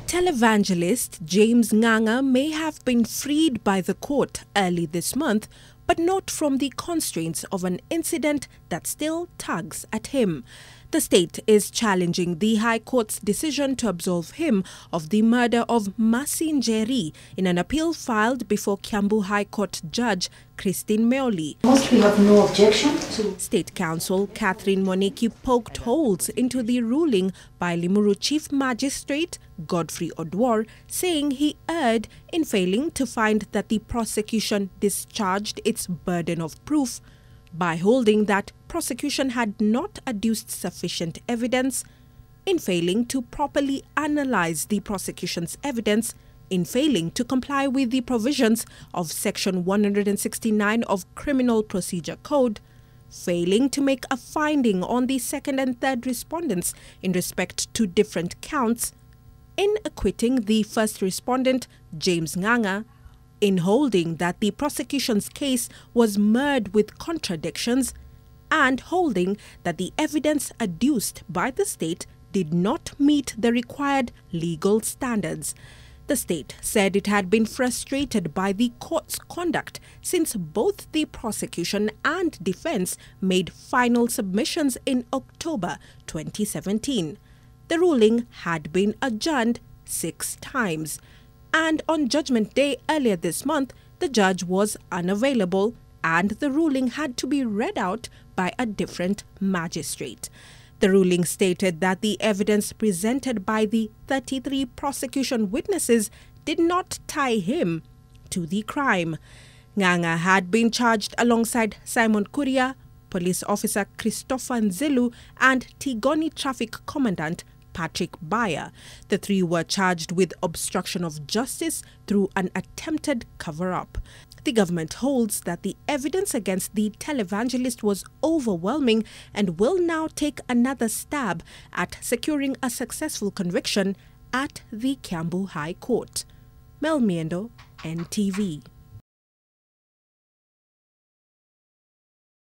Televangelist James Ng'ang'a may have been freed by the court early this month, but not from the constraints of an incident that still tugs at him. The state is challenging the High Court's decision to absolve him of the murder of Mercy Njeri in an appeal filed before Kiambu High Court Judge Christine Meoli. Most we have no objection to. State Counsel Catherine Moniki poked holes into the ruling by Limuru Chief Magistrate Godfrey Oduor, saying he erred in failing to find that the prosecution discharged its burden of proof by holding that prosecution had not adduced sufficient evidence, in failing to properly analyze the prosecution's evidence, in failing to comply with the provisions of Section 169 of Criminal Procedure Code, failing to make a finding on the second and third respondents in respect to different counts, in acquitting the first respondent, James Ng'ang'a, in holding that the prosecution's case was marred with contradictions, and holding that the evidence adduced by the state did not meet the required legal standards. The state said it had been frustrated by the court's conduct since both the prosecution and defense made final submissions in October 2017. The ruling had been adjourned 6 times. And on Judgment Day earlier this month, the judge was unavailable and the ruling had to be read out by a different magistrate. The ruling stated that the evidence presented by the 33 prosecution witnesses did not tie him to the crime. Ng'ang'a had been charged alongside Simon Kuria, Police Officer Christopher Nzilu, and Tigoni Traffic Commandant Patrick Bayer. The 3 were charged with obstruction of justice through an attempted cover-up. The government holds that the evidence against the televangelist was overwhelming and will now take another stab at securing a successful conviction at the Kiambu High Court. Mel Miendo, NTV.